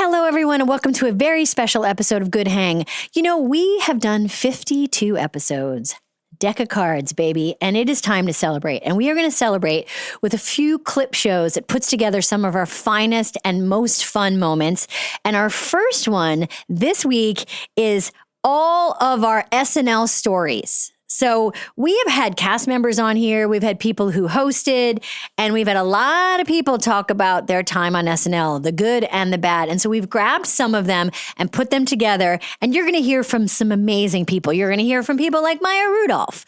Hello, everyone, and welcome to a very special episode of Good Hang. You know, we have done 52 episodes. Deck of cards, baby, and it is time to celebrate. And we are going to celebrate with a few clip shows that puts together some of our finest and most fun moments. And our first one this week is all of our SNL stories. So we have had cast members on here, we've had people who hosted, and we've had a lot of people talk about their time on SNL, the good and the bad. And so we've grabbed some of them and put them together, and you're going to hear from some amazing people. You're going to hear from people like Rudolph,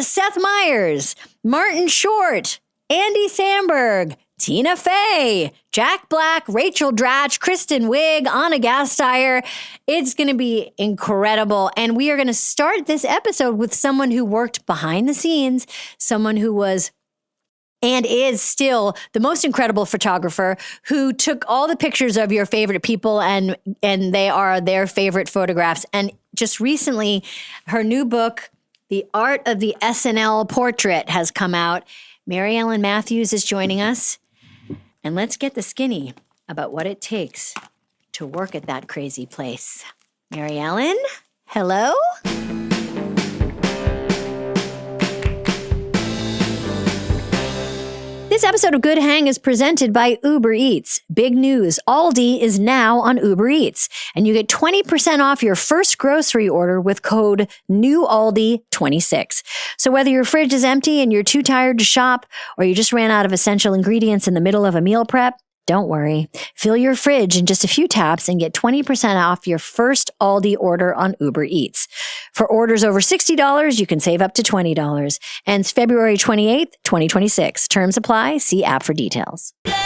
Seth Meyers, Martin Short, Andy Samberg, Tina Fey, Jack Black, Rachel Dratch, Kristen, Wiig, Anna Gasteyer. It's going to be incredible. And we are going to start this episode with someone who worked behind the scenes, someone who was and is still the most incredible photographer who took all the pictures of your favorite people and they are their favorite photographs. And just recently, her new book, The Art of the SNL Portrait, has come out. Mary Ellen Matthews is joining us. And let's get the skinny about what it takes to work at that crazy place. Mary Ellen, hello? This episode of Good Hang is presented by Uber Eats. Big news, Aldi is now on Uber Eats, and you get 20% off your first grocery order with code NEWALDI26. So whether your fridge is empty and you're too tired to shop, or you just ran out of essential ingredients in the middle of a meal prep, don't worry. Fill your fridge in just a few taps and get 20% off your first Aldi order on Uber Eats. For orders over $60, you can save up to $20. Ends February 28th, 2026. Terms apply. See app for details. Mary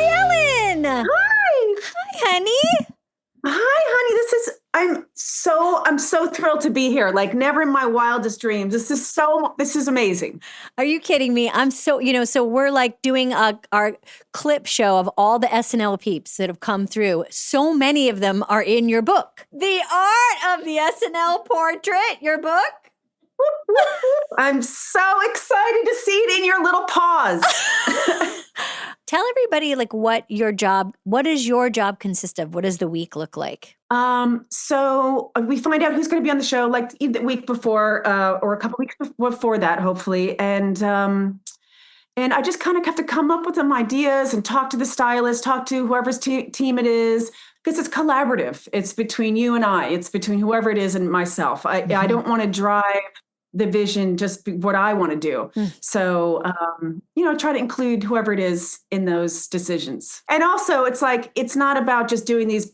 Ellen! Hi! Hi, honey! Hi, honey. I'm so thrilled to be here. Like never in my wildest dreams. This is amazing. Are you kidding me? I'm so we're like doing our clip show of all the SNL peeps that have come through. So many of them are in your book. The Art of the SNL Portrait, your book? I'm so excited to see it in your little paws. Tell everybody what does your job consist of? What does the week look like? So we find out who's going to be on the show like the week before, or a couple weeks before that, hopefully. And I just kind of have to come up with some ideas and talk to the stylist, talk to whoever's team it is, because it's collaborative. It's between you and I. It's between whoever it is and myself. I don't want to drive the vision, just what I want to do. So, try to include whoever it is in those decisions. And also it's not about just doing these,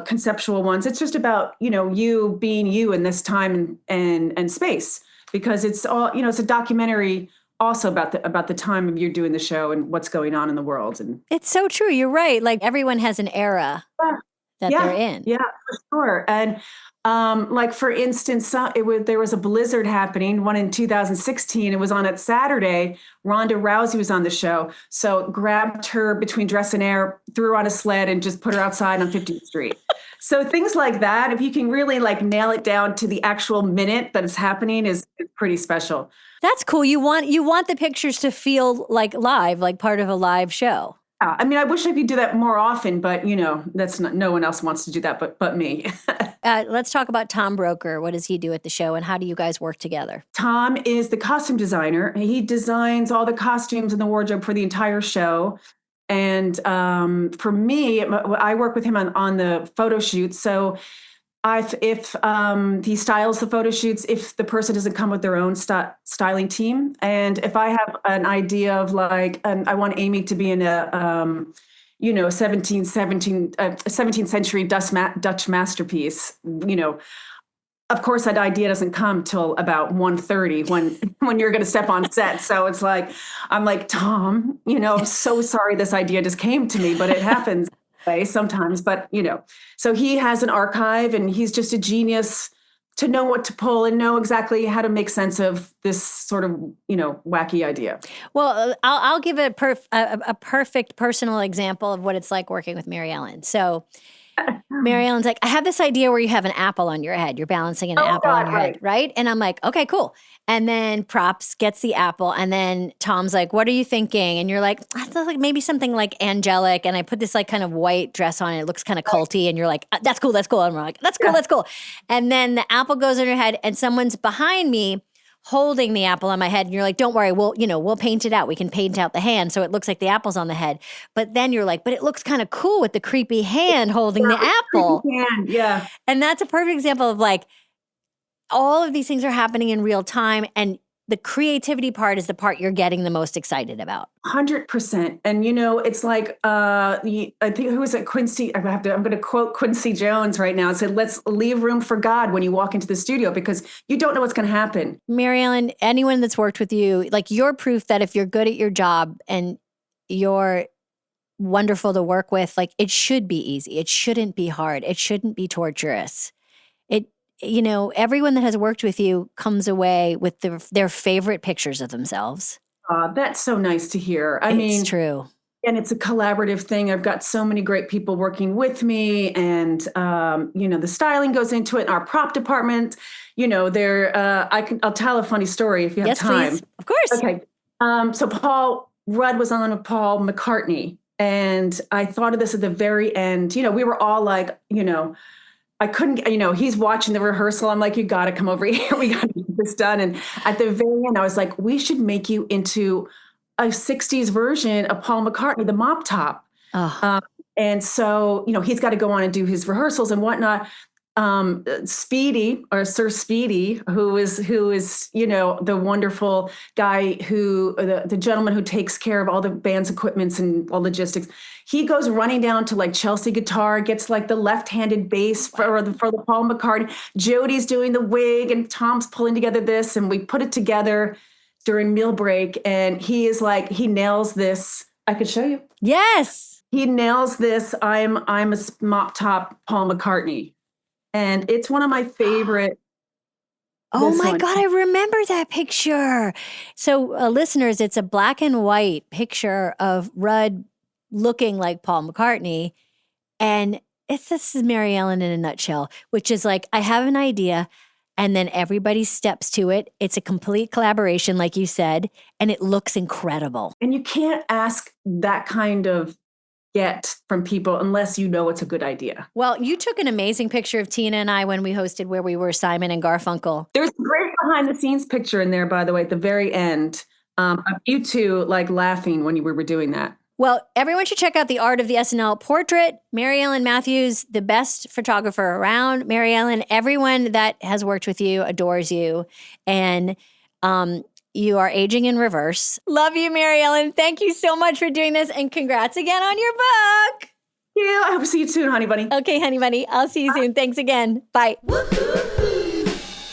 conceptual ones. It's just about, you being you in this time and space, because it's all, it's a documentary also about the time of you doing the show and what's going on in the world. And it's so true. You're right. Like everyone has an era that they're in. Yeah, for sure. And for instance, there was a blizzard happening, one in 2016. It was on at Saturday. Ronda Rousey was on the show. So grabbed her between dress and air, threw her on a sled and just put her outside on 50th Street. So things like that, if you can really nail it down to the actual minute that it's happening is pretty special. That's cool. You want the pictures to feel like live, like part of a live show. I mean, I wish I could do that more often, but that's not. No one else wants to do that, but me. Let's talk about Tom Broker. What does he do at the show, and how do you guys work together? Tom is the costume designer. He designs all the costumes and the wardrobe for the entire show. And for me, I work with him on the photo shoots. So if he styles the photo shoots, if the person doesn't come with their own styling team, and if I have an idea of I want Amy to be in a 17th century Dutch masterpiece, of course that idea doesn't come till about 1:30 when you're going to step on set. So it's I'm like, Tom, I'm so sorry this idea just came to me, but it happens sometimes. But, so he has an archive, and he's just a genius to know what to pull and know exactly how to make sense of this sort of, wacky idea. Well, I'll give a perfect personal example of what it's like working with Mary Ellen. So Mary Ellen's like, I have this idea where you have an apple on your head. You're balancing an apple on your head, right? And I'm like, okay, cool. And then Props gets the apple. And then Tom's like, what are you thinking? And you're like, I thought like maybe something like angelic. And I put this like kind of white dress on. It looks kind of culty. And you're like, that's cool. And we're like, that's cool. And then the apple goes on your head and someone's behind me holding the apple on my head. And you're like, don't worry, we'll paint it out. We can paint out the hand so it looks like the apple's on the head. But then you're like, but it looks kind of cool with the creepy hand holding the apple. Yeah. And that's a perfect example of like, all of these things are happening in real time. And the creativity part is the part you're getting the most excited about. 100%. And, it's like, I think, who was it? Quincy, I'm going to quote Quincy Jones right now and said, let's leave room for God when you walk into the studio because you don't know what's going to happen. Mary Ellen, anyone that's worked with you, like you're proof that if you're good at your job and you're wonderful to work with, like it should be easy. It shouldn't be hard. It shouldn't be torturous. Everyone that has worked with you comes away with their favorite pictures of themselves. That's so nice to hear. It's true. And it's a collaborative thing. I've got so many great people working with me and, the styling goes into it in our prop department. I'll tell a funny story if you have time. Please. Of course. Okay. So Paul Rudd was on with Paul McCartney. And I thought of this at the very end. We were all like, I couldn't, he's watching the rehearsal. I'm like, you got to come over here. We got to get this done. And at the very end, I was like, we should make you into a 60s version of Paul McCartney, the mop top. Oh. And so, he's got to go on and do his rehearsals and whatnot. Speedy or Sir Speedy, who is, the wonderful guy the gentleman who takes care of all the band's equipments and all logistics. He goes running down to like Chelsea guitar, gets like the left-handed bass for the Paul McCartney. Jody's doing the wig and Tom's pulling together this and we put it together during meal break. And he is like, he nails this. I could show you. Yes. He nails this. I'm a mop top Paul McCartney. And it's one of my favorite. Oh my God, I remember that picture. So listeners, it's a black and white picture of Rudd looking like Paul McCartney. And this is Mary Ellen in a nutshell, which is like, I have an idea and then everybody steps to it. It's a complete collaboration, like you said, and it looks incredible. And you can't ask that kind of get from people unless you know it's a good idea. Well, you took an amazing picture of Tina and I when we hosted Where We Were, Simon and Garfunkel. There's a great behind the scenes picture in there, by the way, at the very end of you two like laughing when you were doing that. Well, everyone should check out the Art of the SNL portrait. Mary Ellen Matthews, the best photographer around. Mary Ellen, everyone that has worked with you adores you. And you are aging in reverse. Love you, Mary Ellen. Thank you so much for doing this. And congrats again on your book. Yeah, I hope to see you soon, honey bunny. Okay, honey bunny. I'll see you soon. Thanks again. Bye.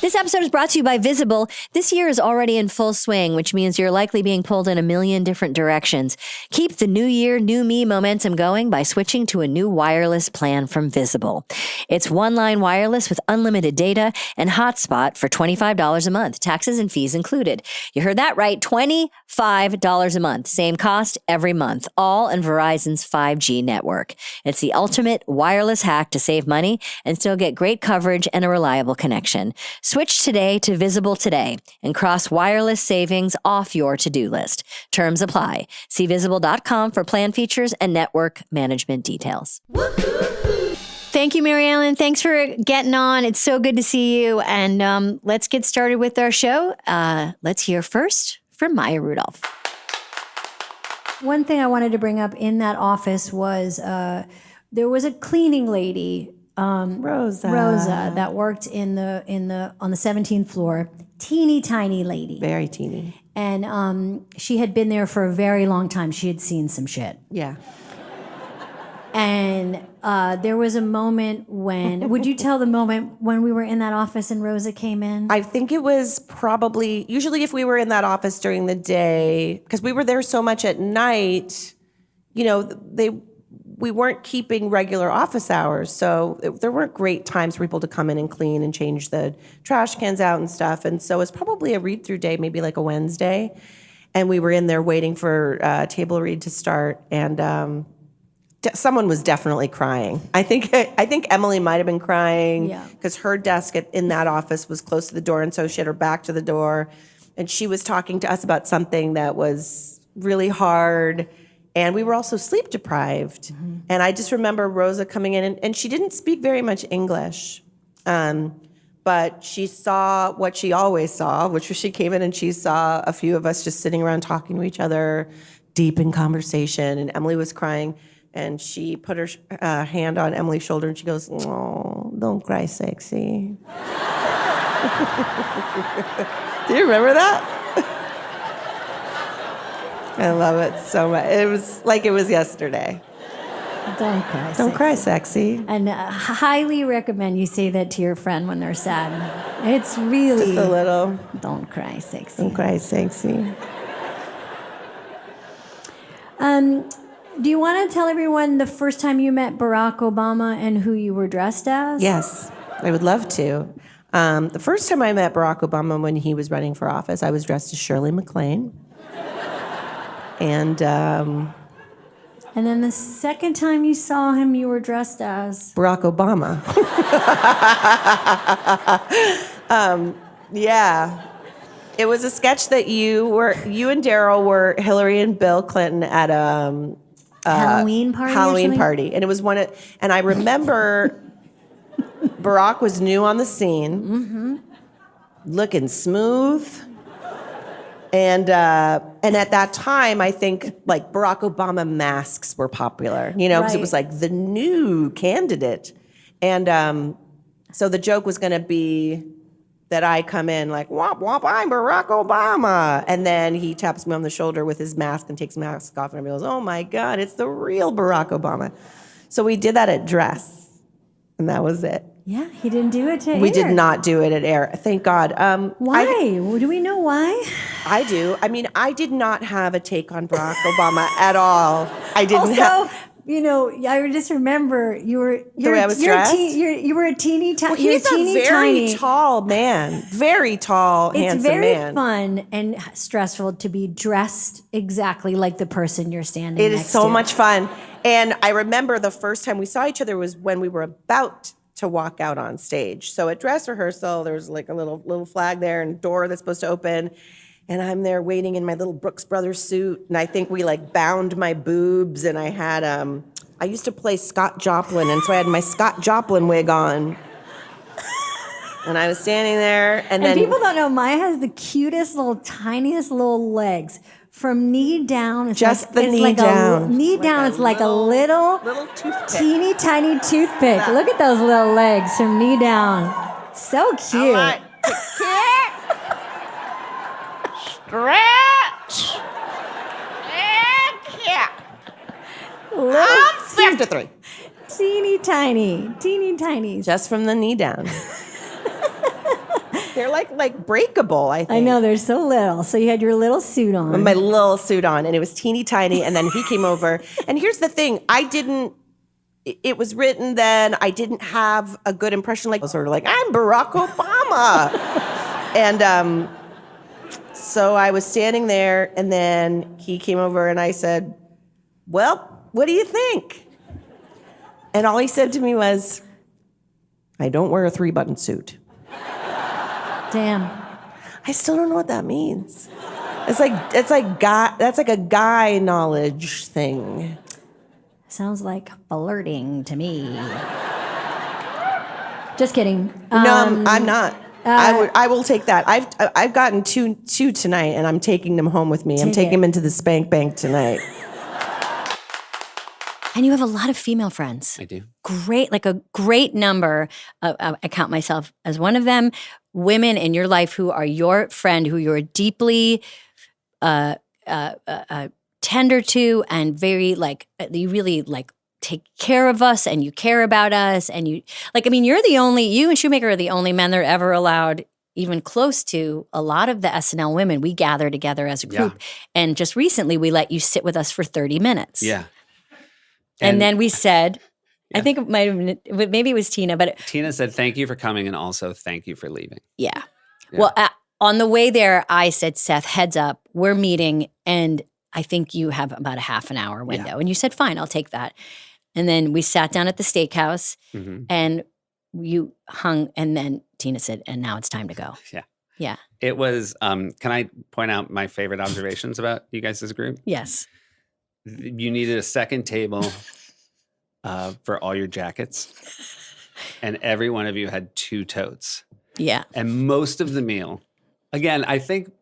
This episode is brought to you by Visible. This year is already in full swing, which means you're likely being pulled in a million different directions. Keep the new year, new me momentum going by switching to a new wireless plan from Visible. It's one-line wireless with unlimited data and hotspot for $25 a month, taxes and fees included. You heard that right, $25 a month. Same cost every month, all on Verizon's 5G network. It's the ultimate wireless hack to save money and still get great coverage and a reliable connection. Switch today to Visible today and cross wireless savings off your to-do list. Terms apply. See visible.com for plan features and network management details. Thank you, Mary Ellen. Thanks for getting on. It's so good to see you. And let's get started with our show. Let's hear first from Maya Rudolph. One thing I wanted to bring up in that office was there was a cleaning lady, Rosa, that worked on the 17th floor. Teeny tiny lady. Very teeny. And she had been there for a very long time. She had seen some shit. Yeah. And there was a moment when, would you tell the moment when we were in that office and Rosa came in? I think it was probably, usually if we were in that office during the day, because we were there so much at night, we weren't keeping regular office hours. So there weren't great times for people to come in and clean and change the trash cans out and stuff. And so it's probably a read-through day, maybe like a Wednesday. And we were in there waiting for table read to start. And someone was definitely crying. I think Emily might have been crying because her desk in that office was close to the door, and so she had her back to the door, and she was talking to us about something that was really hard, and we were also sleep deprived. Mm-hmm. And I just remember Rosa coming in, and she didn't speak very much English, but she saw what she always saw, which was she came in and she saw a few of us just sitting around talking to each other, deep in conversation, and Emily was crying. And she put her hand on Emily's shoulder and she goes, "Oh, don't cry, sexy." Do you remember that? I love it so much. It was like it was yesterday. Don't cry, Don't cry, sexy. And highly recommend you say that to your friend when they're sad. It's really... Just a little. Don't cry, sexy. Don't cry, sexy. Do you want to tell everyone the first time you met Barack Obama and who you were dressed as? Yes, I would love to. The first time I met Barack Obama when he was running for office, I was dressed as Shirley MacLaine. And then the second time you saw him, you were dressed as? Barack Obama. Yeah. It was a sketch that you and Daryl were Hillary and Bill Clinton at a Halloween party. And it was and I remember Barack was new on the scene, looking smooth. And at that time, I think like Barack Obama masks were popular, because it was like the new candidate. And so the joke was going to be that I come in like, "Womp womp, I'm Barack Obama." And then he taps me on the shoulder with his mask and takes his mask off, and everybody goes, "Oh my God, it's the real Barack Obama." So we did that at Dress, and that was it. Yeah, he didn't do it to air. We did not do it at air. Thank God. Why? Do we know why? I do. I mean, I did not have a take on Barack Obama at all. I didn't have... I just remember you were the way I was dressed. You were a teeny tiny. Well, he's a very tall man, very tall, handsome man. It's very fun and stressful to be dressed exactly like the person you're standing next to. It is so much fun. And I remember the first time we saw each other was when we were about to walk out on stage. So at dress rehearsal, there was like a little flag there and door that's supposed to open. And I'm there waiting in my little Brooks Brothers suit. And I think we like bound my boobs. And I had, I used to play Scott Joplin. And so I had my Scott Joplin wig on. And I was standing there. And then people don't know, Maya has the cutest tiniest little legs. From knee down, it's just like, the knee down. Knee down, it's like a little toothpick. Teeny tiny toothpick. Look at those little legs from knee down. So cute. I like to kick, stretch, and kick. I'm 53. Teeny tiny. Just from the knee down. They're like breakable, I think. I know, they're so little. So you had your little suit on. My little suit on, and it was teeny tiny, and then he came over. And here's the thing, it was written then, I didn't have a good impression, like sort of like, I'm Barack Obama. And so I was standing there, and then he came over, and I said, "Well, what do you think?" And all he said to me was, "I don't wear a 3-button suit." Damn. I still don't know what that means. It's like that's like a guy knowledge thing. Sounds like flirting to me. Just kidding. No, I'm not. I will take that. I've gotten two tonight, and I'm taking them home with me. I'm taking them into the spank bank tonight. And you have a lot of female friends. I do. Great, like a great number. I count myself as one of them. Women in your life who are your friend, who you're deeply tender to, and very you really take care of us, and you care about us, and you you and Shoemaker are the only men that are ever allowed even close to a lot of the SNL women. We gather together as a group, and just recently we let you sit with us for 30 minutes. Yeah. And then we said, I think it might have been, maybe it was Tina, but Tina said, "Thank you for coming, and also thank you for leaving." Yeah. Well, on the way there, I said, "Seth, heads up, we're meeting, and I think you have about a half an hour window." And you said, "Fine, I'll take that." And then we sat down at the steakhouse Mm-hmm. and you hung, and then Tina said, and now it's time to go. Yeah. Yeah. It was, can I point out my favorite observations about you guys' group? Yes. You needed a second table for all your jackets. And every one of you had 2 totes. Yeah. And most of the meal, again, I think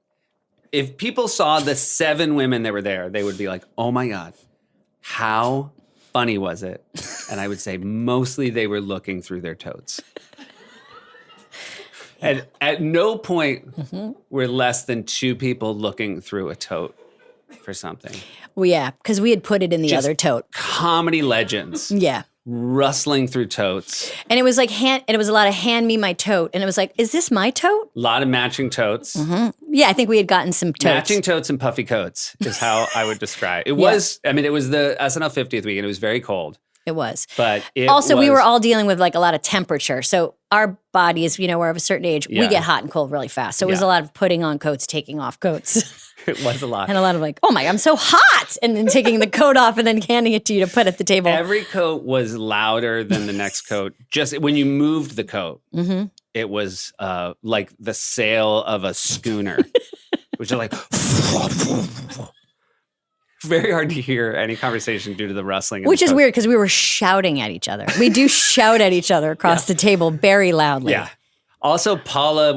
if people saw the 7 women that were there, they would be like, oh my God, how funny was it? And I would say mostly they were looking through their totes. And at no point were less than 2 people looking through a tote for something. Well, yeah, because we had put it in the Just other tote. Comedy legends. Yeah. Rustling through totes. And it was like it was a lot of hand me my tote. And it was like, is this my tote? A lot of matching totes. Yeah, I think we had gotten some totes. Matching totes and puffy coats is how I would describe it. It was, I mean, it was the SNL 50th week and it was very cold. It was. But it also, we was- were all dealing with like a lot of temperature. So our bodies, we're of a certain age, we Yeah. get hot and cold really fast. So it was Yeah. a lot of putting on coats, taking off coats. It was a lot. And a lot of like, oh my, I'm so hot. And then taking the coat off and then handing it to you to put at the table. Every coat was louder than the next coat. Just when you moved the coat, it was like the sail of a schooner, which is like very hard to hear any conversation due to the rustling. Which is weird because we were shouting at each other. We do shout at each other across the table very loudly. Yeah. Also, Paula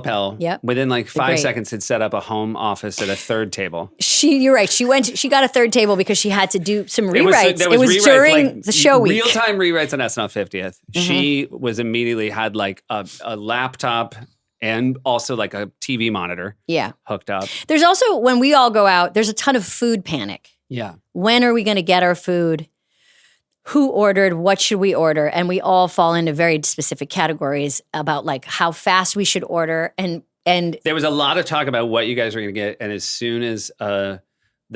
Pell, Yep. within like 5 great. seconds had set up a home office at a third table. You're right. She got a third table because she had to do some rewrites. There It was rewrites, during like, the show week. Real-time rewrites on SNL 50th. She was immediately had like a laptop and also like a TV monitor Yeah. hooked up. There's also, when we all go out, there's a ton of food panic. Yeah. When are we going to get our food? Who ordered? What should we order? And we all fall into very specific categories about like how fast we should order. And There was a lot of talk about what you guys were going to get. And as soon as the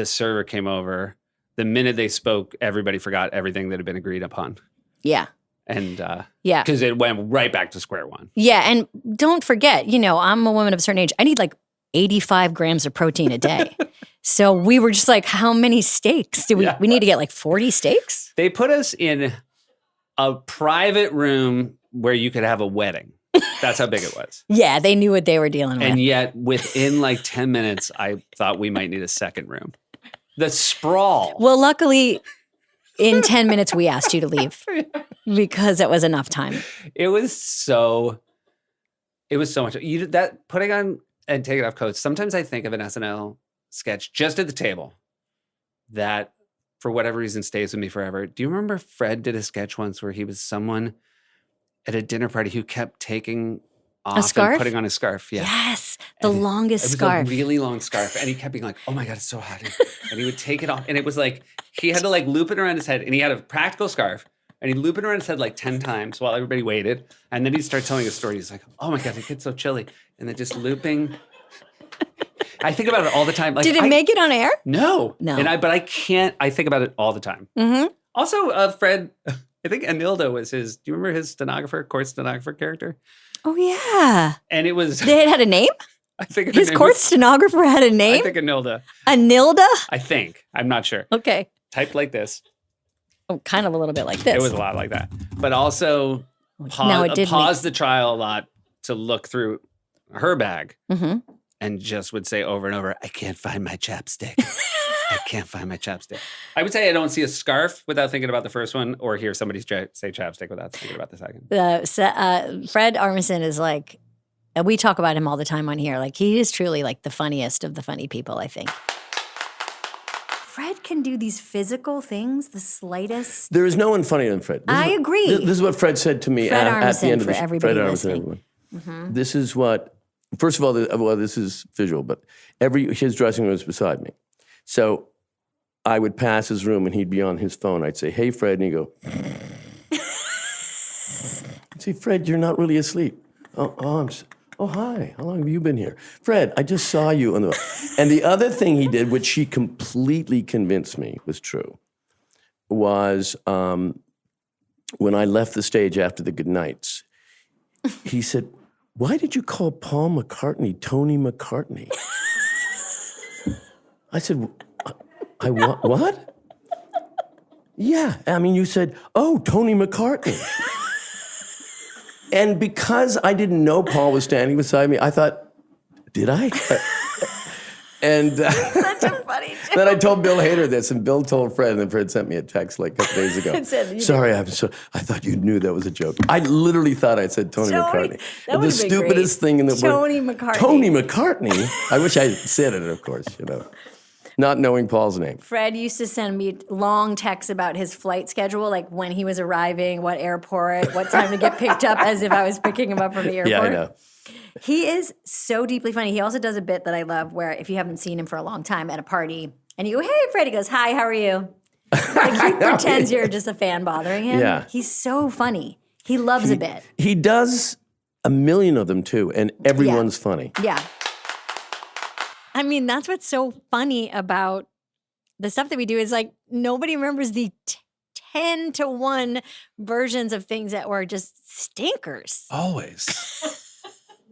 server came over, the minute they spoke, everybody forgot everything that had been agreed upon. yeah. And Yeah. because it went right back to square one. Yeah. And don't forget, I'm a woman of a certain age. I need like 85 grams of protein a day. So we were just like, how many steaks do we Yeah. we need to get like 40 steaks? They put us in a private room where you could have a wedding. That's how big it was. Yeah, they knew what they were dealing with. And yet, within like 10 minutes, I thought we might need a second room. The sprawl. Well, luckily, in 10 minutes, we asked you to leave because it was enough time. It was so much. That putting on and taking off coats. Sometimes I think of an SNL sketch just at the table that, for whatever reason, stays with me forever. Do you remember Fred did a sketch once where he was someone at a dinner party who kept taking off scarf? and putting on a scarf? Yeah. Yes, the And longest it was scarf. a really long scarf. And he kept being like, oh my God, it's so hot. And he would take it off. And it was like, he had to like loop it around his head. And he had a practical scarf. And he'd loop it around his head like 10 times while everybody waited. And then he'd start telling a story. He's like, oh my God, it gets so chilly. And then just looping. I think about it all the time. Like, Did it make it on air? No. No. But I can't. I think about it all the time. Mm-hmm. Also, Fred, I think Anilda was his, do you remember his court stenographer character? Oh, yeah. And it was, They had a name? I think His court stenographer had a I name? think Anilda. Anilda? I think. I'm not sure. Okay. Typed like this. Oh, kind of a little bit like this. It was a lot like that. But also Now it did pause the trial a lot to look through her bag Mm-hmm. and just would say over and over, I can't find my chapstick. I can't find my chapstick. I would say I don't see a scarf without thinking about the first one or hear somebody say chapstick without thinking about the second. Fred Armisen is like, and we talk about him all the time on here. Like, he is truly like the funniest of the funny people, I think. Fred can do these physical things, the slightest. There is no one funnier than Fred. I agree. This is what Fred said to me Fred at the Armisen end of for the everybody Fred Armisen, listening. everyone. This is what. First of all, this is visual, but his dressing room is beside me, so I would pass his room and he'd be on his phone. I'd say, "Hey, Fred," and he'd go. I'd say, "Fred, you're not really asleep." Oh, hi. How long have you been here? Fred, I just saw you on the... And the other thing he did, which she completely convinced me was true, was when I left the stage after the good nights, he said, why did you call Paul McCartney Tony McCartney? I said, what? Yeah, I mean, you said, "Oh, Tony McCartney," and because I didn't know Paul was standing beside me, I thought, "Did I?" And Such a funny joke. then I told Bill Hader this, and Bill told Fred, and then Fred sent me a text like a couple days ago. Sorry, I thought you knew that was a joke. I literally thought I said Tony McCartney. That The would've been stupidest great. thing in the world. Tony McCartney. Tony McCartney. I wish I said it, of course, not knowing Paul's name. Fred used to send me long texts about his flight schedule, like when he was arriving, what airport, what time to get picked up, as if I was picking him up from the airport. Yeah, I know. He is so deeply funny. He also does a bit that I love where if you haven't seen him for a long time at a party and you go, "Hey, Fred," he goes, "Hi, how are you?" Like he pretends you're just a fan bothering him. Yeah. He's so funny. He loves a bit. He does a million of them too, and everyone's funny. Yeah. I mean, that's what's so funny about the stuff that we do is like nobody remembers the 10 to 1 versions of things that were just stinkers. Always.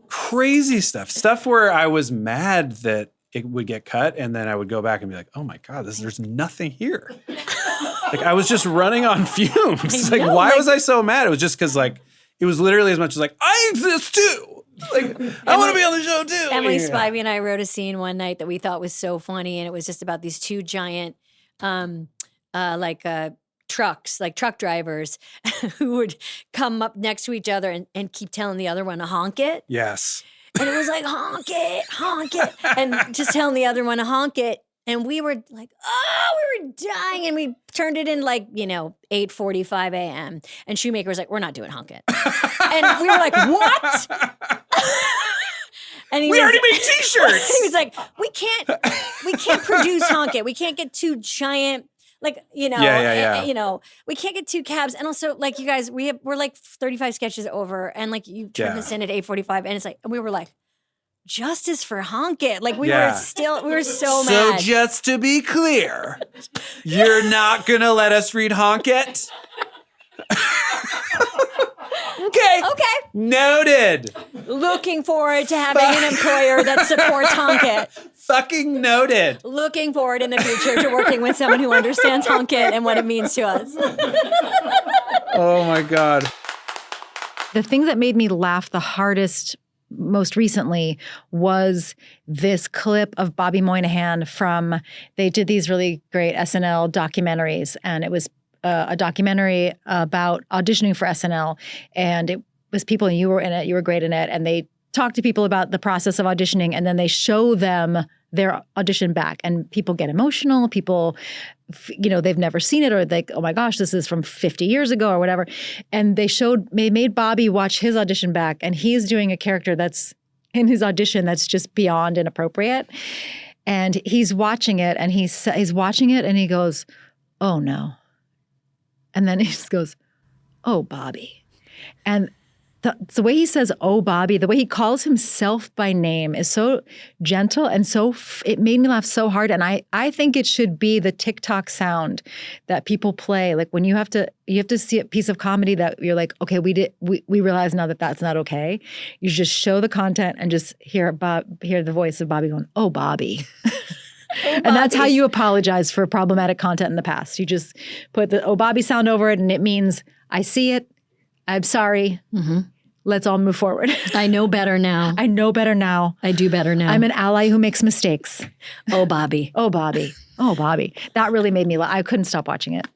Crazy stuff where I was mad that it would get cut, and then I would go back and be like, "Oh my God, there's nothing here." Like I was just running on fumes. Like why was I so mad? It was just because like it was literally as much as like I exist too. Like I want to be on the show too. Emily Spivey and I wrote a scene one night that we thought was so funny, and it was just about these two giant trucks, like truck drivers who would come up next to each other and keep telling the other one to honk it. Yes. And it was like, honk it, and just telling the other one to honk it. And we were like, we were dying. And we turned it in 8:45 a.m. And Shoemaker was like, "We're not doing honk it." And we were like, "What?" And We already made T-shirts. He was like, we can't produce honk it. We can't get two giant, we can't get two cabs. And also, like, you guys, we're like 35 sketches over, and like you turn this in at 8:45, and it's like, and we were like, justice for honk it. Like we were so mad. So just to be clear, you're not gonna let us read honk it? Okay. Noted. Looking forward to having an employer that supports honk it. Fucking noted. Looking forward in the future to working with someone who understands honk it and what it means to us. Oh my God. The thing that made me laugh the hardest most recently was this clip of Bobby Moynihan they did these really great SNL documentaries, and it was a documentary about auditioning for SNL, and it was people, and you were in it, you were great in it, and they talk to people about the process of auditioning, and then they show them their audition back, and people get emotional. People, they've never seen it, or like, oh my gosh, this is from 50 years ago or whatever. And they made Bobby watch his audition back, and he's doing a character that's in his audition that's just beyond inappropriate. And he's watching it, and he's watching it, and he goes, "Oh no." And then he just goes, "Oh, Bobby." And the way he says, "Oh, Bobby," the way he calls himself by name is so gentle, and it made me laugh so hard. And I think it should be the TikTok sound that people play. Like when you have to see a piece of comedy that you're like, okay, we realize now that that's not okay. You just show the content and just hear the voice of Bobby going, "Oh, Bobby." And that's how you apologize for problematic content in the past. You just put the "Oh, Bobby" sound over it, and it means, I see it, I'm sorry, let's all move forward. I know better now. I know better now. I do better now. I'm an ally who makes mistakes. Oh, Bobby. Oh, Bobby. Oh, Bobby. That really made me laugh. I couldn't stop watching it.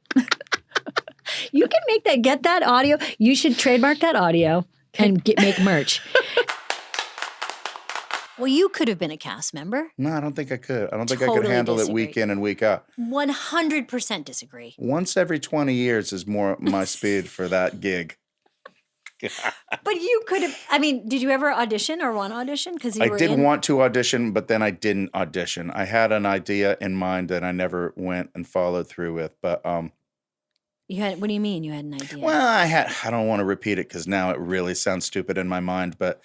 You can get that audio. You should trademark that audio and make merch. Well, you could have been a cast member. No, I don't think I could. I don't think I could handle it week in and week out. 100% disagree. Once every 20 years is more my speed for that gig. But you could have, did you ever audition or want to audition? I did want to audition, but then I didn't audition. I had an idea in mind that I never went and followed through with, but what do you mean you had an idea? Well, I don't want to repeat it because now it really sounds stupid in my mind, but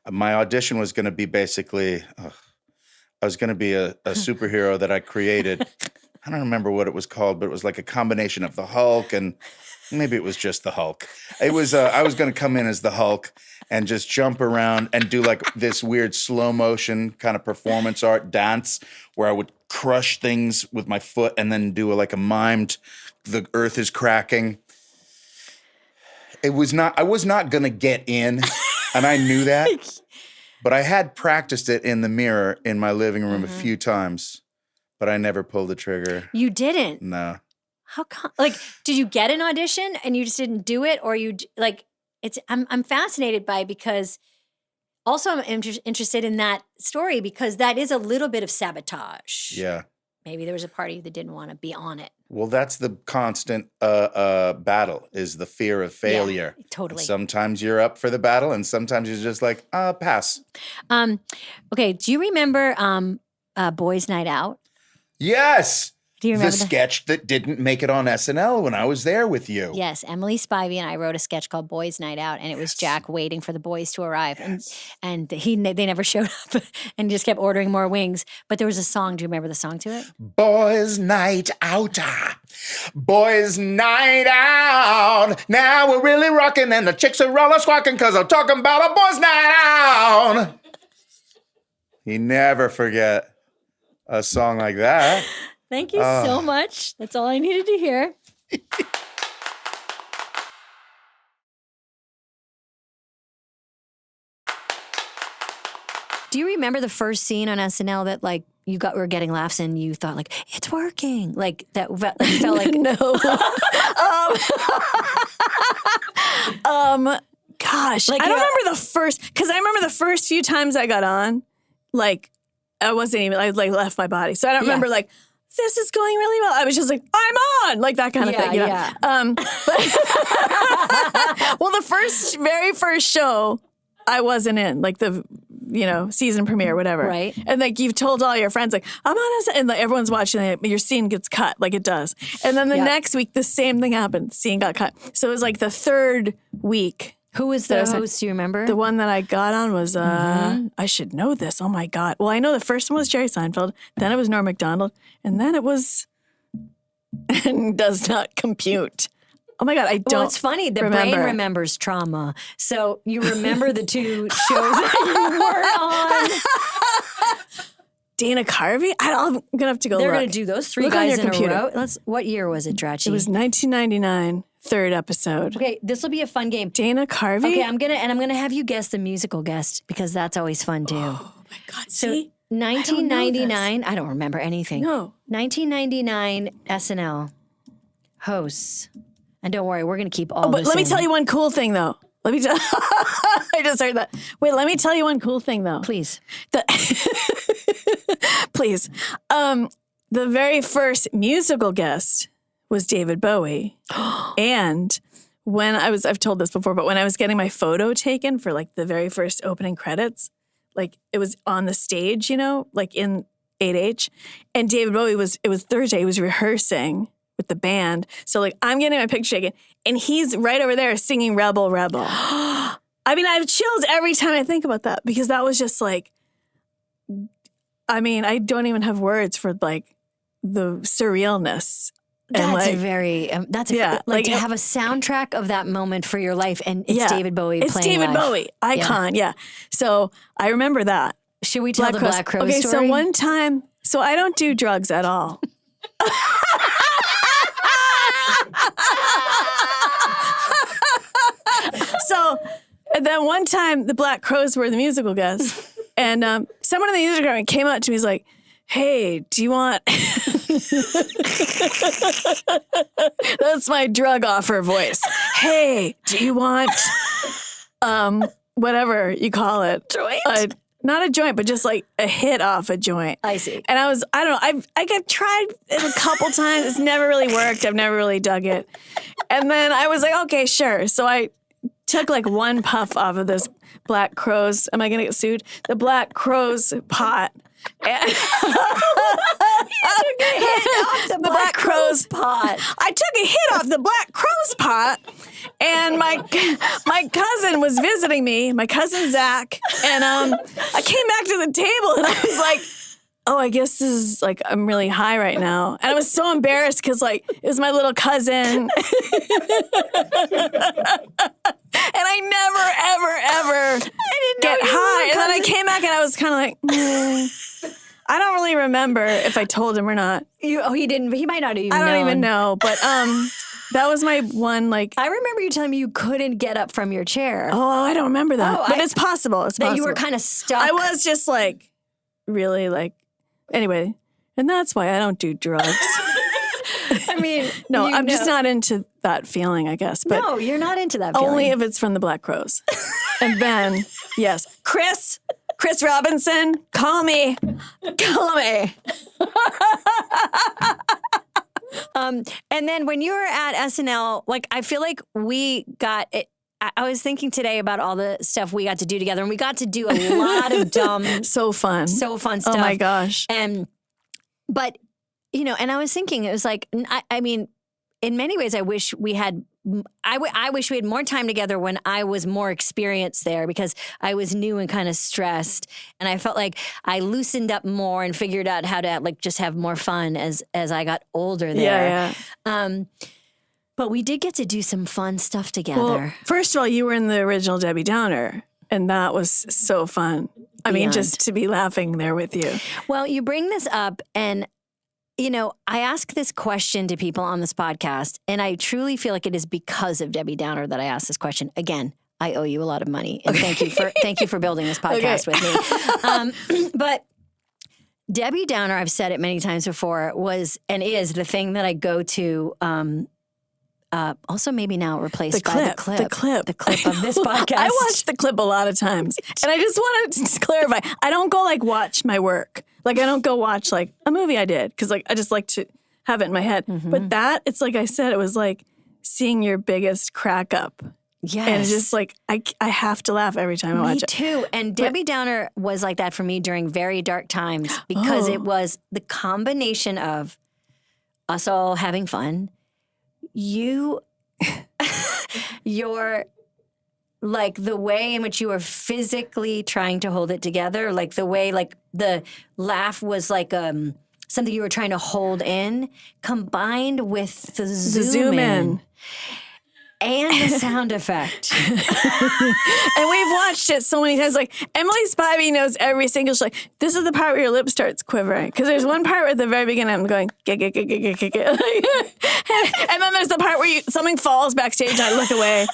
my audition was going to be basically, I was going to be a superhero that I created. I don't remember what it was called, but it was like a combination of the Hulk and maybe it was just the Hulk. It was, I was going to come in as the Hulk and just jump around and do like this weird slow motion kind of performance art dance where I would crush things with my foot and then do like a mimed, the earth is cracking. I was not going to get in, and I knew that. But I had practiced it in the mirror in my living room a few times, but I never pulled the trigger. You didn't? No. How come? Like, did you get an audition and you just didn't do it? Or you, like, I'm fascinated by it because also I'm interested in that story because that is a little bit of sabotage. Yeah. Maybe there was a part of you that didn't want to be on it. Well, that's the constant battle is the fear of failure. Yeah, totally. And sometimes you're up for the battle and sometimes you're just like, pass. Okay, do you remember Boys Night Out? Yes. Do you remember the sketch that didn't make it on SNL when I was there with you? Yes, Emily Spivey and I wrote a sketch called Boys Night Out, and it was Jack waiting for the boys to arrive, and they never showed up, and just kept ordering more wings. But there was a song. Do you remember the song to it? Boys Night Out, Boys Night Out. Now we're really rocking, and the chicks are all squawking because I'm talking about a Boys Night Out. You never forget a song like that. Thank you so much. That's all I needed to hear. Do you remember the first scene on SNL that like were getting laughs and you thought like it's working, like that felt like no. Gosh, like, I don't remember the first because I remember the first few times I got on, like I wasn't even I like left my body, so I don't remember like. This is going really well. I was just like, I'm on, like that kind of thing. You know? Yeah. Well, the very first show, I wasn't in, like the, season premiere, whatever. Right. And like you've told all your friends, like I'm on, and like, everyone's watching it. Your scene gets cut, like it does. And then the next week, the same thing happened. Scene got cut. So it was like the third week. Who was the host? Do you remember? The one that I got on was, I should know this. Oh my God. Well, I know the first one was Jerry Seinfeld. Then it was Norm Macdonald. And then it was, and does not compute. Oh my God, I don't. Well, it's funny. The brain remembers trauma. So you remember the two shows that you were on. Dana Carvey? I'm going to have to go They're look. going to do those three Look guys in computer. a row. What year was it, Dratch? It was 1999, third episode. Okay, this will be a fun game. Dana Carvey? Okay, I'm gonna have you guess the musical guest because that's always fun too. Oh my God, So see? 1999, I don't remember anything. No. 1999 SNL hosts. And don't worry, we're going to keep all But this let me in. tell you one cool thing, though. Let me tell I just heard that. Wait, let me tell you one cool thing, though. Please. Please. The very first musical guest was David Bowie. And when I've told this before, but when I was getting my photo taken for like the very first opening credits, like it was on the stage, like in 8H. And David Bowie it was Thursday, he was rehearsing with the band. So like I'm getting my picture taken and he's right over there singing Rebel, Rebel. I mean, I have chills every time I think about that because that was just like, I mean, I don't even have words for like the surrealness. That's like, very, to have a soundtrack of that moment for your life and it's David Bowie playing It's David live. Bowie, icon, yeah. So I remember that. Should we tell the Black Crowes okay, story? so one time, so I don't do drugs at all. So, and then one time the Black Crowes were the musical guests, and someone in the music department came up to me, he's like, "Hey, do you want?" That's my drug offer voice. "Hey, do you want whatever you call it? Joint? Not a joint, but just like a hit off a joint." I see. And I don't know, I've tried it a couple times. It's never really worked. I've never really dug it. And then I was like, okay, sure. So I took like one puff off of this Black Crowes. Am I going to get sued? The Black Crowes pot. And the Black Crowes pot. I took a hit off the Black Crowes pot, and my cousin was visiting me, my cousin Zach, and I came back to the table and I was like, oh, I guess this is like, I'm really high right now. And I was so embarrassed because like, it was my little cousin. And I never, ever get high. And then I came back and I was kind of like, I don't really remember if I told him or not. He didn't. He might not even. I don't even know. But that was my one. Like I remember you telling me you couldn't get up from your chair. Oh, I don't remember that. But it's possible. It's possible. That you were kind of stuck. I was just like, really like. Anyway, and that's why I don't do drugs. I mean, no, I'm just not into that feeling, I guess. But no, you're not into that feeling. Only if it's from the Black Crows. And then, yes, Chris Robinson, call me. And then when you were at SNL, like I feel like we got it. I was thinking today about all the stuff we got to do together, and we got to do a lot of dumb, so fun stuff. Oh my gosh! But you know, and I was thinking, it was like, I mean, in many ways, I wish we had. I wish we had more time together when I was more experienced there, because I was new and kind of stressed, and I felt like I loosened up more and figured out how to like just have more fun as I got older there. Yeah. But we did get to do some fun stuff together. Well, first of all, you were in the original Debbie Downer, and that was so fun. I mean, just to be laughing there with you. Well, you bring this up, and you know, I ask this question to people on this podcast, and I truly feel like it is because of Debbie Downer that I ask this question. Again, I owe you a lot of money, and thank you for building this podcast with me. But Debbie Downer, I've said it many times before, was and is the thing that I go to. Also, maybe now replaced by the clip of this podcast. I watched the clip a lot of times, and I just wanted to clarify: I don't go like watch my work. Like I don't go watch like a movie I did, because like I just like to have it in my head. Mm-hmm. But that, it's like I said, it was like seeing your biggest crack up. Yes. And it's just like I have to laugh every time I watch it. Me too. And Debbie Downer was like that for me during very dark times, because it was the combination of us all having fun. You're like the way in which you were physically trying to hold it together, like the way like the laugh was like something you were trying to hold in, combined with the zoom in. And the sound effect. And we've watched it so many times. Like, Emily Spivey knows every single, like, this is the part where your lip starts quivering. Because there's one part where at the very beginning I'm going, and then there's the part where something falls backstage and I look away.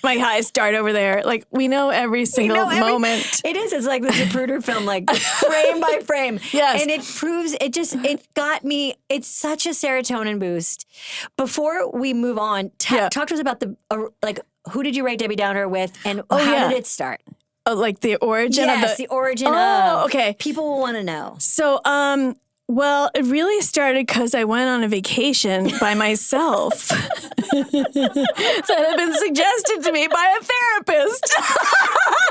My eyes dart over there. Like, we know every single moment. It is. It's like the Zapruder film, like frame by frame. Yes. And it proves, it got me, it's such a serotonin boost. Before we move on, talk to us about like, who did you write Debbie Downer with, and how did it start? Oh, like the origin of the origin of. Oh, okay. People will want to know. So, well, it really started because I went on a vacation by myself that had been suggested to me by a therapist.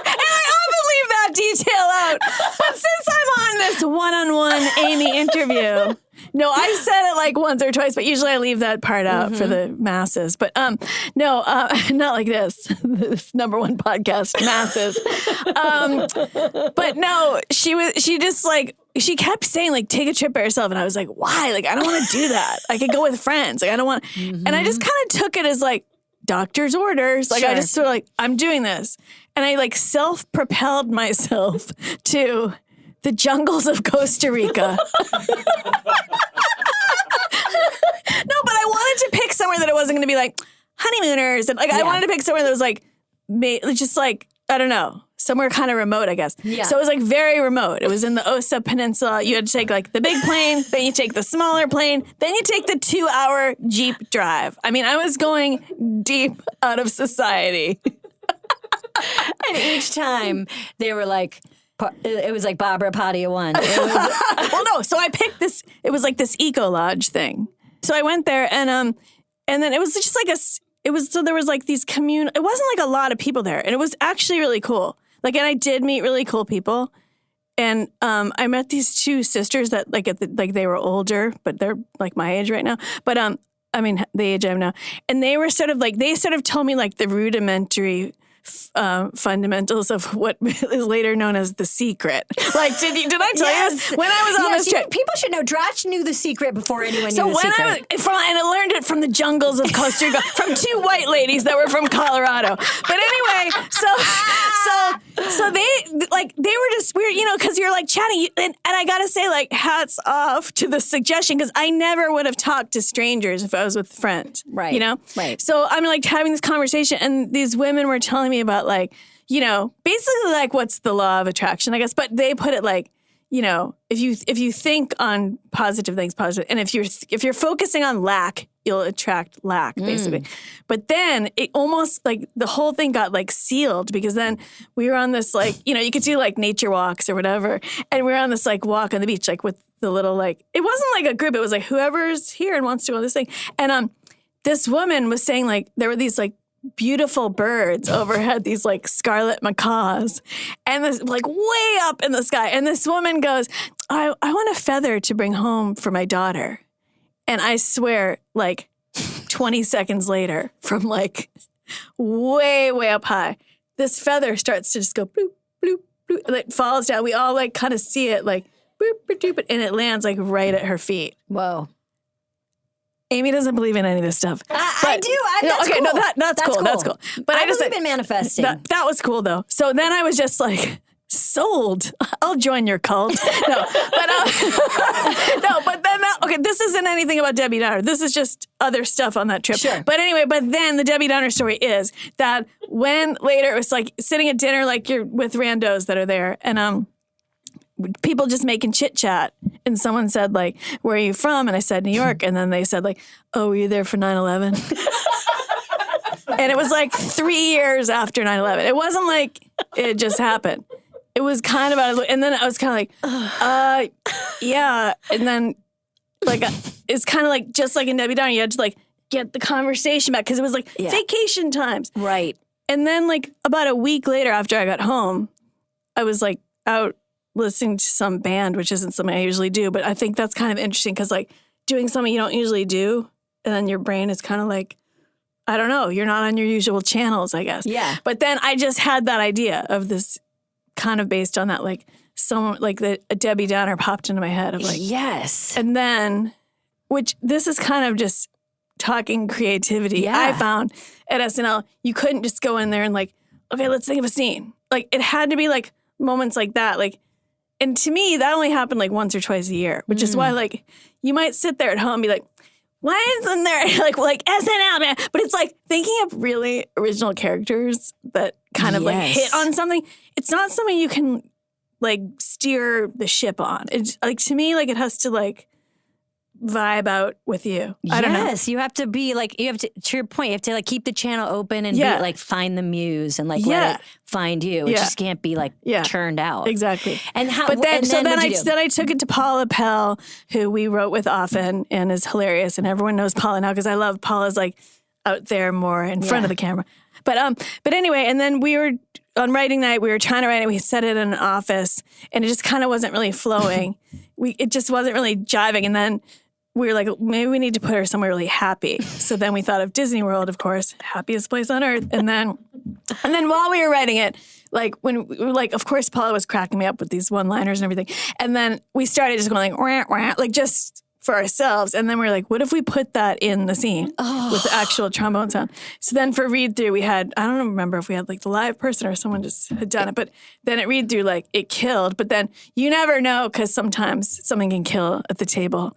And I often leave that detail out. But since I'm on this one-on-one Amy interview, no, I said it like once or twice, but usually I leave that part out for the masses. But no, not like this number one podcast, masses. But no, she kept saying like, take a trip by yourself. And I was like, why? Like, I don't want to do that. I could go with friends. Like, I don't want, and I just kind of took it as like doctor's orders. Like, I just sort of like, I'm doing this. And I like self-propelled myself to the jungles of Costa Rica. No, but I wanted to pick somewhere that it wasn't going to be like honeymooners. And like, I wanted to pick somewhere that was like, just like, I don't know, somewhere kind of remote, I guess. Yeah. So it was like very remote. It was in the Osa Peninsula. You had to take like the big plane, then you take the smaller plane, then you take the 2-hour Jeep drive. I mean, I was going deep out of society. And each time they were like, it was like Barbara Padilla 1. Well, no. So I picked this. It was like this eco lodge thing. So I went there, and then it was just like so there was like these it wasn't like a lot of people there, and it was actually really cool. Like, and I did meet really cool people, and I met these two sisters that like they were older, but they're like my age right now. But I mean the age I am now, and they were sort of told me like the rudimentary fundamentals of what is later known as The Secret. Like, did I tell you? When I was on this trip. People should know Dratch knew The Secret before anyone knew The So Secret. and I learned it from the jungles of Costa Rica, from two white ladies that were from Colorado. But anyway, so they were just weird, because you're like chatting, and I gotta say, like, hats off to the suggestion, because I never would have talked to strangers if I was with a friend, Right. Right. So I'm like having this conversation, and these women were telling me about, like, basically like what's the law of attraction, I guess, but they put it like, if you think on positive things, and if you're focusing on lack, you'll attract lack, basically. But then it almost like the whole thing got like sealed, because then we were on this like, you could do like nature walks or whatever, and we were on this like walk on the beach, like with the little like, it wasn't like a group, it was like whoever's here and wants to go on this thing. And this woman was saying like there were these like beautiful birds overhead, these like scarlet macaws, and this like way up in the sky. And this woman goes, I want a feather to bring home for my daughter. And I swear, like 20 seconds later, from like way, way up high, this feather starts to just go bloop, bloop, bloop, and it falls down. We all like kind of see it like boop, boop, boop, and it lands like right at her feet. Whoa. Amy doesn't believe in any of this stuff. I do. That's cool. No, that's cool. That's cool. But I just believe in manifesting. That was cool though. So then I was just like, sold. I'll join your cult. Okay, this isn't anything about Debbie Downer. This is just other stuff on that trip. Sure. But anyway, then the Debbie Downer story is that when later it was like sitting at dinner, like you're with randos that are there, and people just making chit chat, and someone said like, "Where are you from?" And I said New York, and then they said like, "Oh, were you there for 9/11?" And it was like 3 years after 9/11. It wasn't like it just happened. It was kind of and then I was kind of like, yeah. And then like, it's kind of like, just like in Debbie Downer, you had to like get the conversation back, because it was like vacation times. Right. And then like about a week later after I got home, I was like out listening to some band, which isn't something I usually do, but I think that's kind of interesting, because like doing something you don't usually do, and then your brain is kind of like, I don't know, you're not on your usual channels, I guess. Yeah. But then I just had that idea of this kind of based on that, like someone like a Debbie Downer popped into my head of like, yes. And then, which this is kind of just talking creativity. Yeah. I found at SNL, you couldn't just go in there and like, okay, let's think of a scene. Like it had to be like moments like that. Like, and to me, that only happened like once or twice a year, which is why like you might sit there at home and be like, why isn't there like SNL, man? But it's like thinking of really original characters that kind of like hit on something. It's not something you can like steer the ship on. It's like, to me, like it has to like vibe out with you. I don't know. Yes, you have to be like, you have to your point, you have to like keep the channel open and be, like find the muse and like let it find you. It just can't be like churned out. Exactly. And how? But then, then I took it to Paula Pell, who we wrote with often and is hilarious, and everyone knows Paula now because I love Paula's like out there more in front of the camera. But anyway, and then we were on writing night. We were trying to write it. We set it in an office, and it just kind of wasn't really flowing. It just wasn't really jiving, and then we were like, maybe we need to put her somewhere really happy. So then we thought of Disney World, of course, happiest place on earth. And then while we were writing it, like when we were like, of course, Paula was cracking me up with these one-liners and everything. And then we started just going like, wah, wah, like just for ourselves. And then we were like, what if we put that in the scene with the actual trombone sound? So then for read through, we had, I don't remember if we had like the live person or someone just had done it, but then at read through, like it killed. But then you never know, because sometimes something can kill at the table.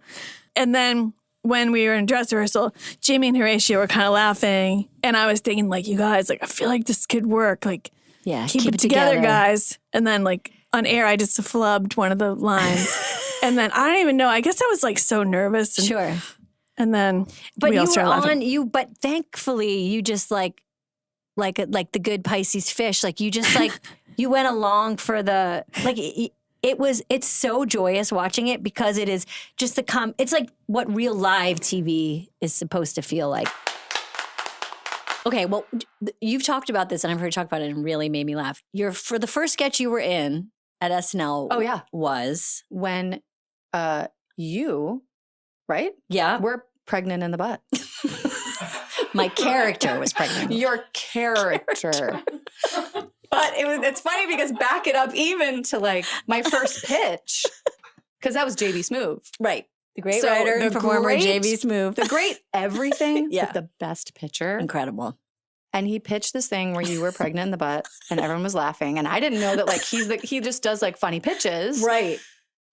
And then when we were in dress rehearsal, Jamie and Horatio were kind of laughing. And I was thinking, like, you guys, like, I feel like this could work. Like, keep it together, guys. And then, like, on air, I just flubbed one of the lines. And then I don't even know. I guess I was, like, so nervous. And, And then we all started laughing. But thankfully, you just, like the good Pisces fish, like, you just, like, you went along for the, like, it's so joyous watching it, because it is just it's like what real live TV is supposed to feel like. Okay, well, you've talked about this and I've heard you talk about it and really made me laugh. For the first sketch you were in at SNL was when you, right? Yeah. Were pregnant in the butt. My character was pregnant. Your character. But it's funny because back it up even to like my first pitch, because that was JB Smoove. Right. The great So writer and the performer, great- JB Smoove. The great everything, Yeah. but the best pitcher. Incredible. And he pitched this thing where you were pregnant in the butt and everyone was laughing. And I didn't know that like he just does like funny pitches. Right.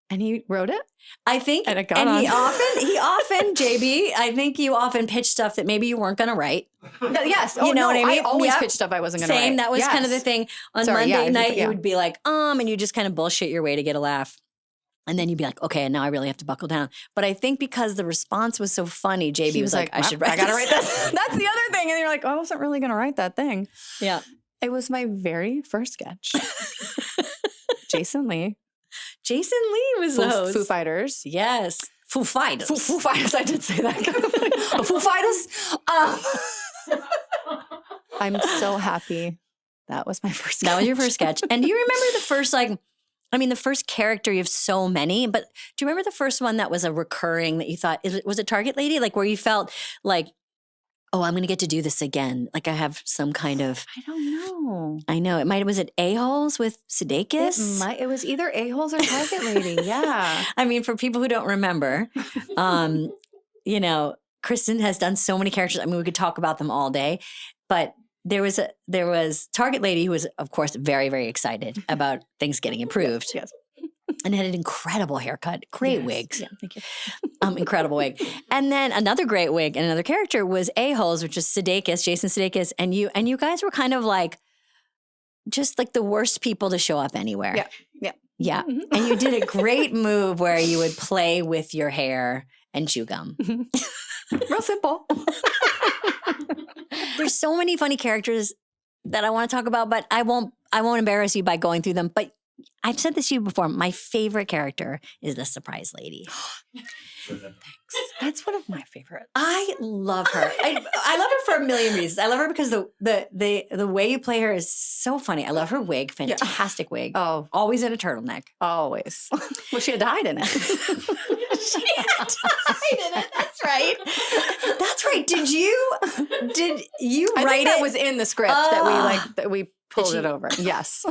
And he wrote it. I think, And it got and on. he often, JB, I think you often pitch stuff that maybe you weren't going to write. Yes. You know what I mean? I always Yep. pitched stuff I wasn't going to write. Same. That was kind of the Yes. thing. On Sorry, Monday yeah, night, yeah. you would be like, and you just kind of bullshit your way to get a laugh. And then you'd be like, okay, now I really have to buckle down. But I think because the response was so funny, JB He was like, I should write I got to this. write this. That's the other thing. And you're like, I wasn't really going to write that thing. Yeah. It was my very first sketch. Jason Lee. Jason Lee was the host. Foo Fighters. Yes. Foo Fighters. Foo Fighters. I did say that. Foo Fighters. I'm so happy. That was my first sketch. That was your first sketch. And do you remember the first, the first character? You have so many, but do you remember the first one that was a recurring that you thought, was it Target Lady? Like where you felt like, oh, I'm going to get to do this again. Like I have some kind of, I don't know. I know. Was it A-Holes with Sudeikis? It was either A-Holes or Target Lady. Yeah. I mean, for people who don't remember, Kristen has done so many characters. I mean, we could talk about them all day, but there was Target Lady who was, of course, very, very excited about things getting improved. Yes. And had an incredible haircut, great wigs. Yeah, thank you. Incredible wig. And then another great wig and another character was A-Holes, which is Sudeikis, Jason Sudeikis. And you guys were kind of like, just like the worst people to show up anywhere. Yeah. Yeah. Yeah. And you did a great move where you would play with your hair and chew gum. Real simple. There's so many funny characters that I want to talk about, but I won't embarrass you by going through them. But I've said this to you before. My favorite character is the surprise lady. That's one of my favorites. I love her. I love her for a million reasons. I love her because the way you play her is so funny. I love her wig, fantastic wig. Oh, Always in a turtleneck. always. Well, she had to hide in it. She had to hide in it. That's right. That's right. Did you I write think that it? was in the script that we pulled it over. Yes.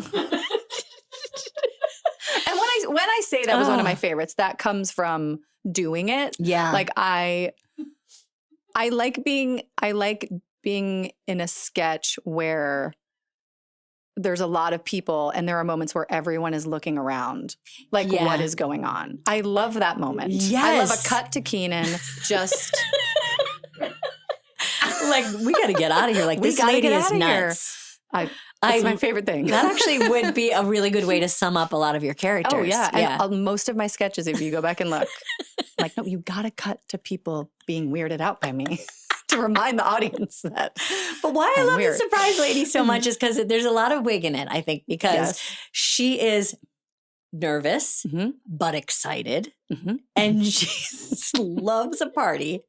And when I say that was one of my favorites, that comes from doing it. Yeah. Like I like being in a sketch where there's a lot of people and there are moments where everyone is looking around. Like Yeah. what is going on? I love that moment. I love Yes. a cut to Keenan just like, we got to get out of here. Like, We this gotta lady get is outta here. nuts. That's my favorite thing. That actually would be a really good way to sum up a lot of your characters. Oh yeah, and most of my sketches, if you go back and look, like no, you got to cut to people being weirded out by me to remind the audience that. But why I I'm love weird. the surprise lady so much is because there's a lot of wig in it, I think, because Yes. she is nervous, Mhm. but excited. Mhm. And she loves a party.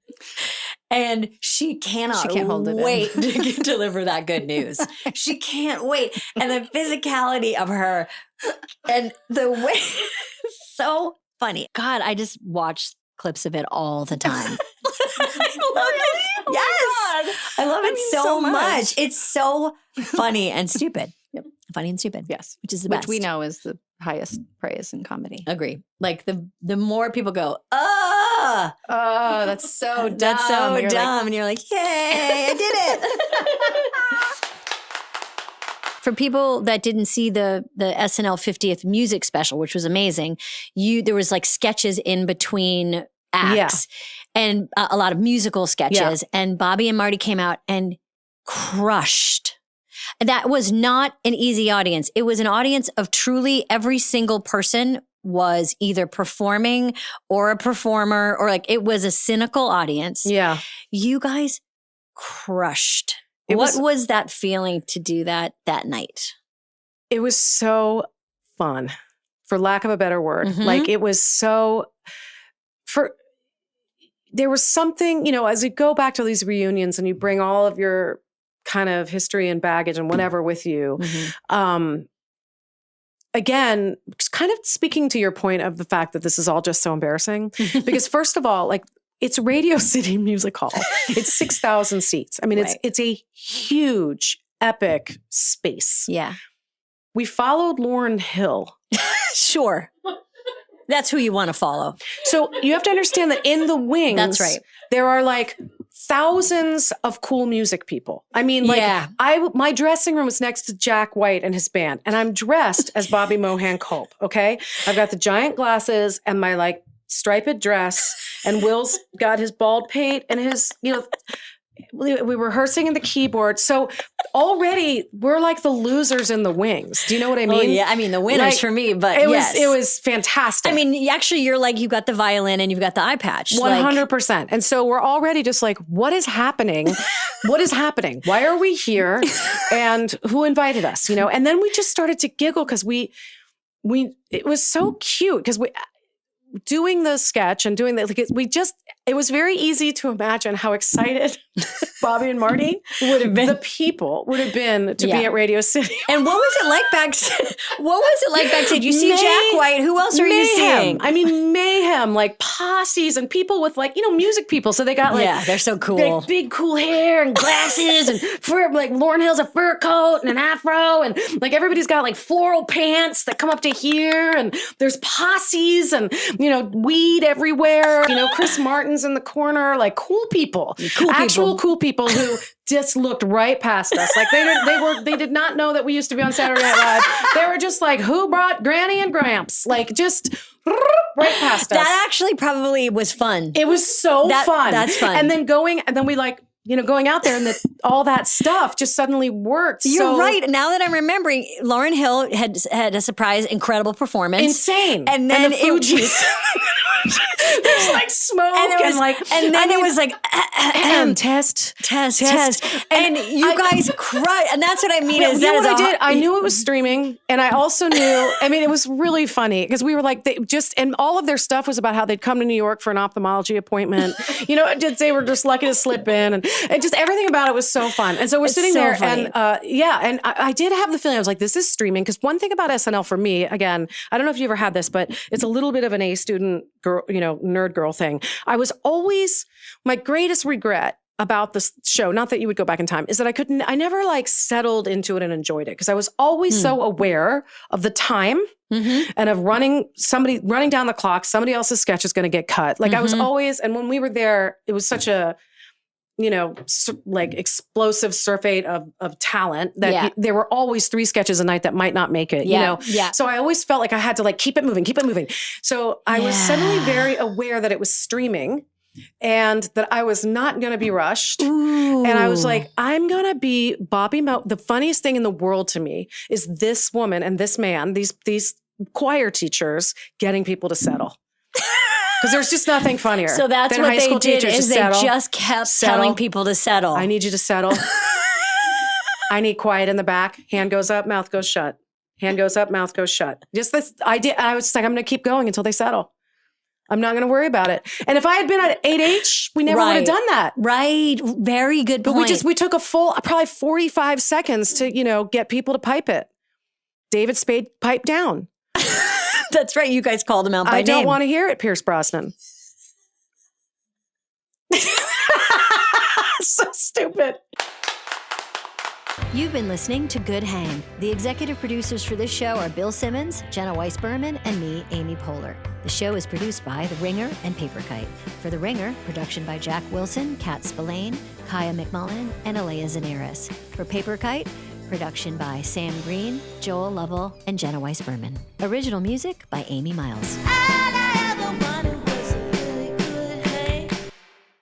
And she cannot She can't hold it in. wait to deliver that good news. She can't wait. And the physicality of her and the way, so funny. God, I just watch clips of it all the time. I love it. Yes. I love it mean, so so much. much. It's so funny and stupid. Yep. Funny and stupid. Yes, Which is the which best. we know is the highest praise in comedy. Agree. Like the more people go, Oh, that's so dumb. that's so You're like, dumb. And you're like, yay, I did it. For people that didn't see the SNL 50th music special, which was amazing, there was like sketches in between acts and a lot of musical sketches. And Bobby and Marty came out and crushed. That was not an easy audience. It was an audience of truly every single person was either performing or a performer, or like it was a cynical audience. Yeah. You guys crushed. It What was- was that feeling to do that night? It was so fun, for lack of a better word. Mhm. Like it was so there was something, as you go back to these reunions and you bring all of your kind of history and baggage and whatever with you. Again, just kind of speaking to your point of the fact that this is all just so embarrassing, because first of all, like it's Radio City Music Hall. It's 6,000 seats. I mean, Right. it's a huge epic space. Yeah. We followed Lauryn Hill. Sure. That's who you want to follow. So you have to understand that in the wings, That's right. there are like thousands of cool music people. I mean, like my dressing room is next to Jack White and his band, and I'm dressed as Bobby Mohan Culp. Okay, I've got the giant glasses and my like striped dress, and Will's got his bald pate and his, we were rehearsing in the keyboard. So already we're like the losers in the wings. Do you know what I mean? Oh, yeah. I mean, the winners for me, but it was fantastic. I mean, actually, you're like, you've got the violin and you've got the eye patch. 100%. And so we're already just like, what is happening? What is happening? Why are we here? And who invited us? And then we just started to giggle because it was so cute because doing the sketch and doing that, it was very easy to imagine how excited Bobby and Marty would have been. The people would have been to be at Radio City. And what was it like backstage? You see Jack White. Who else are you seeing? I mean, mayhem, like posses and people with like, music people. So they got like, they're so cool. Big cool hair and glasses and fur, like Lauryn Hill's a fur coat and an afro. And like everybody's got like floral pants that come up to here. And there's posses and, weed everywhere. Chris Martin's in the corner, like cool people. Cool people who just looked right past us. Like they did not know that we used to be on Saturday Night Live. They were just like, who brought Granny and Gramps? Like just right past us. That actually probably was fun. It was so fun. That's fun. And then we like, going out there and all that stuff just suddenly worked. You're right. Now that I'm remembering, Lauryn Hill had a surprise, incredible performance. Insane. And then the Fugees. There's like smoke and then it was like test. And you guys cried. And that's what I mean. Is that what I did? I knew it was streaming, and I also knew. I mean, it was really funny because we were like, and all of their stuff was about how they'd come to New York for an ophthalmology appointment. They were just lucky to slip in, and just everything about it was so fun. And so we're sitting there, funny. And I did have the feeling I was like, this is streaming, because one thing about SNL for me, again, I don't know if you ever had this, but it's a little bit of an A student girl, nerd girl thing. I was always, my greatest regret about this show, not that you would go back in time, is that I never like settled into it and enjoyed it, because I was always so aware of the time and of running down the clock. Somebody else's sketch is going to get cut. Like I was always, and when we were there, it was such a, like explosive surfeit of talent that there were always 3 sketches a night that might not make it, So I always felt like I had to like keep it moving. So I was suddenly very aware that it was streaming and that I was not going to be rushed. Ooh. And I was like, I'm going to be Bobby the funniest thing in the world to me is this woman and this man, these choir teachers getting people to settle. Because there's just nothing funnier. So that's what they did, is they just kept telling people to settle. I need you to settle. I need quiet in the back. Hand goes up, mouth goes shut. Hand goes up, mouth goes shut. Just this idea. I was just like, I'm going to keep going until they settle. I'm not going to worry about it. And if I had been at 8H, we never would have done that. Right. Very good point. But we took a full, probably 45 seconds to, get people to pipe it. David Spade piped down. That's right. You guys called him out by name. I don't want to hear it, Pierce Brosnan. So stupid. You've been listening to Good Hang. The executive producers for this show are Bill Simmons, Jenna Weiss-Berman, and me, Amy Poehler. The show is produced by The Ringer and Paper Kite. For The Ringer, production by Jack Wilson, Kat Spillane, Kaya McMullen, and Aleya Zenieris. For Paper Kite, production by Sam Green, Joel Lovell, and Jenna Weiss-Berman. Original music by Amy Miles.